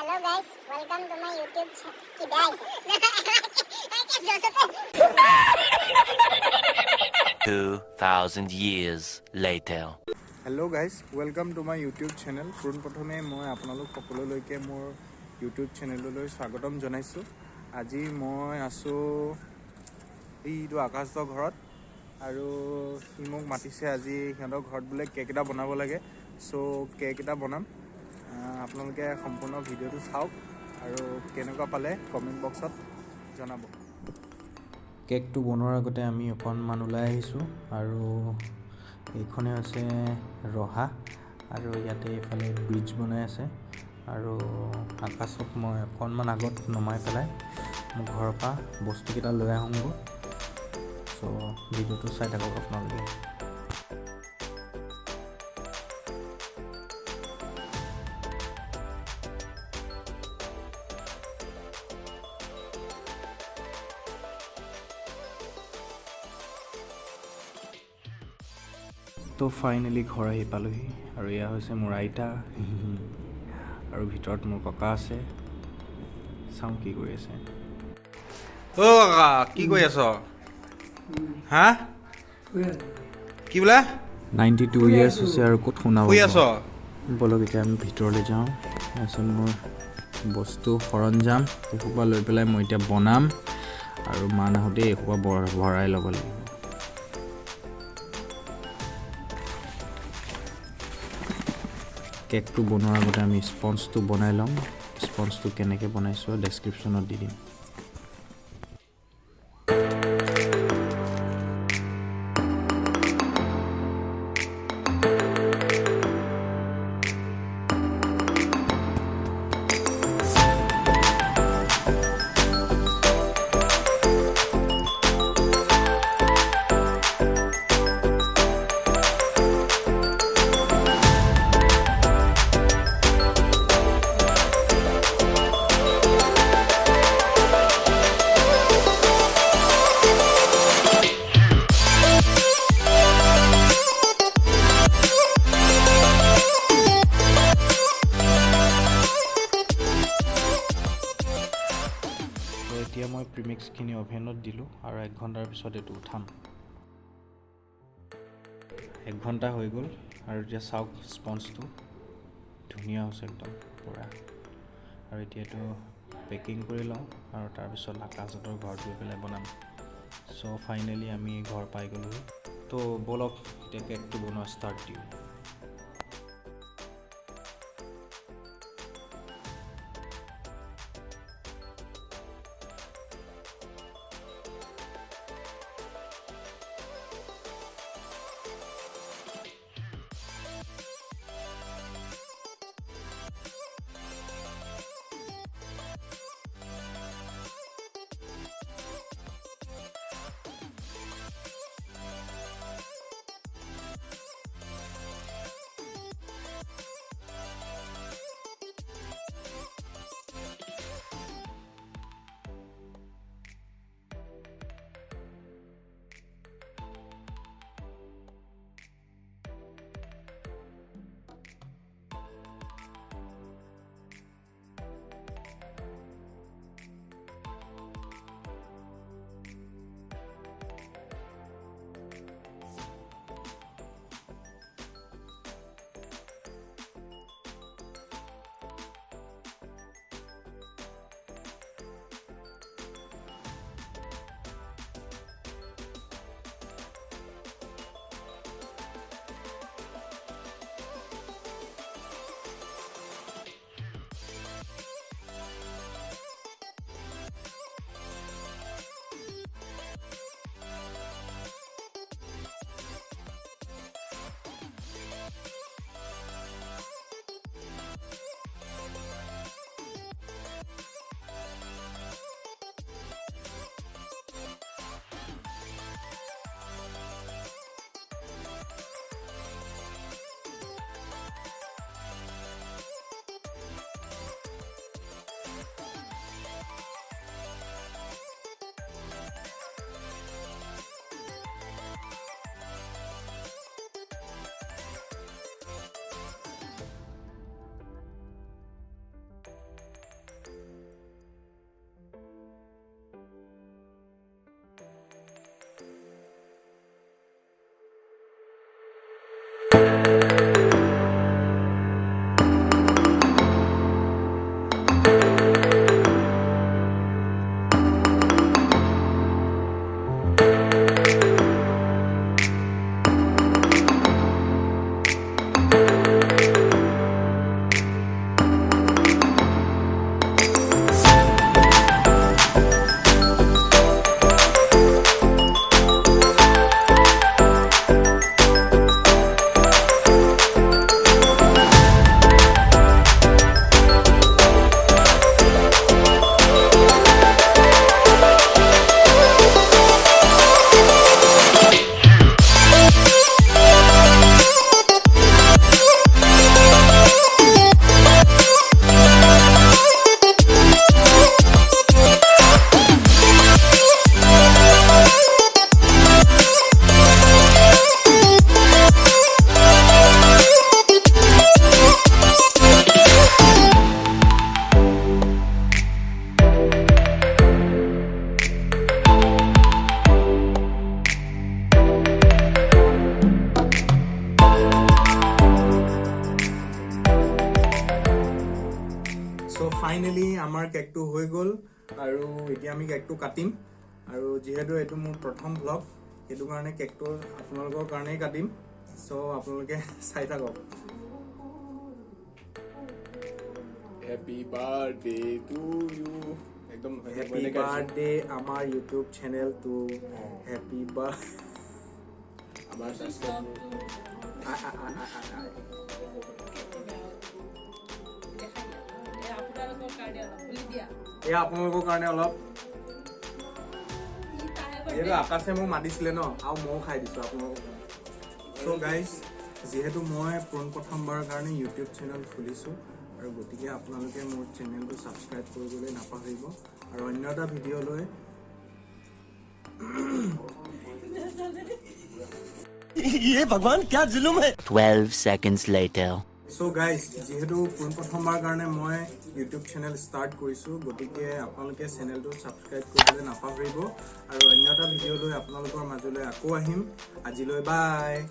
Hello guys, welcome to my YouTube channel. 2000 years later. Hello guys, welcome to my YouTube channel. পোনপ্ৰথমে মই আপোনালোক সকলোলৈকে মোৰ YouTube চেনেললৈ স্বাগতম জনাইছোঁ। আজি মই আছোঁ এইটো আকাশৰ ঘৰত আৰু সি মোক মাতিছে আজি সিহঁতৰ ঘৰত বোলে কেক এটা বনাব লাগে। সো কেক এটা বনাম। আপোনালোকে সম্পূৰ্ণ ভিডিঅ'টো চাওক আৰু কেনেকুৱা পালে কমেণ্ট বক্সত জনাব। কেকটো বনোৱাৰ আগতে আমি অকণমান ওলাই আহিছোঁ আৰু এইখনে আছে ৰহা আৰু ইয়াতে এইফালে ব্ৰিজ বনাই আছে আৰু আকাশক মই অকণমান আগত নমাই পেলাই মোৰ ঘৰৰ পৰা বস্তুকেইটা লৈ আহোঁগৈ। চ' ভিডিঅ'টো চাই থাকক আপোনালোকে। তো ফাইনেলি ঘৰ আহি পালোহি আৰু এয়া হৈছে মোৰ আইতা আৰু ভিতৰত মোৰ ককা আছে। চাওঁ কি কৰি আছে। অ' কাকা কি কৰি আছ? হা কি বোলে 92 ইয়াৰ্ছ হৈছে আৰু ক'ত শুনাব। শুই আছ? বলক এতিয়া আমি ভিতৰলৈ যাওঁ। তাৰপিছত মোৰ বস্তু সৰঞ্জাম এসোপা লৈ পেলাই মই এতিয়া বনাম আৰু মা নাহোঁতে এসোপা ভৰাই ল'ব লাগিব। কেকটো বনোৱাৰ আগতে আমি স্পঞ্জটো বনাই ল'ম। স্পঞ্জটো কেনেকৈ বনাইছোঁ ডেছক্ৰিপশ্যনত দি দিম। এতিয়া মই প্ৰিমিক্সখিনি অভেনত দিলোঁ আৰু 1 ঘণ্টাৰ পিছত এইটো উঠাম। 1 ঘণ্টা হৈ গ'ল আৰু এতিয়া চাওক স্পঞ্জটো ধুনীয়া হৈছে একদম পূৰা। আৰু এতিয়া এইটো পেকিং কৰি লওঁ আৰু তাৰপিছত আকাশহঁতৰ ঘৰত গৈ পেলাই বনাম। চ' ফাইনেলি আমি ঘৰ পাই গ'লোঁ। তো ব'লক এতিয়া কেকটো বনোৱা ষ্টাৰ্ট দিওঁ। ফাইনেলি আমাৰ কেকটো হৈ গ'ল আৰু এতিয়া আমি কেকটো কাটিম আৰু যিহেতু এইটো মোৰ প্ৰথম ব্লগ সেইটো কাৰণে কেকটো আপোনালোকৰ কাৰণেই কাটিম সো আপোনালোকে চাই থাকক Happy birthday to you. एकदम Happy birthday আমাৰ YouTube channel to happy birthday আমাৰ সাবস্ক্ৰাইব এয়া আপোনালোকৰ কাৰণে অলপ এইটো আকাশে মোক মাতিছিলে ন আৰু ময়ো খাই দিছো আপোনালোকক সো গাইজ যিহেতু মই প্ৰথমবাৰৰ কাৰণে ইউটিউব চেনেল খুলিছোঁ আৰু গতিকে আপোনালোকে মোৰ চেনেলটো ছাবস্ক্ৰাইব কৰিবলৈ নাপাহৰিব আৰু অন্য এটা ভিডিঅ'লৈ ये भगवान क्या जुलुम है 12 seconds later. সো গাইজ যিহেতু প্ৰথমবাৰৰ কাৰণে মই ইউটিউব চেনেল ষ্টাৰ্ট কৰিছোঁ গতিকে আপোনালোকে চেনেলটো ছাবস্ক্ৰাইব কৰিবলৈ নাপাহৰিব আৰু অন্য এটা ভিডিঅ'লৈ আপোনালোকৰ মাজলৈ আকৌ আহিম আজিলৈ বাই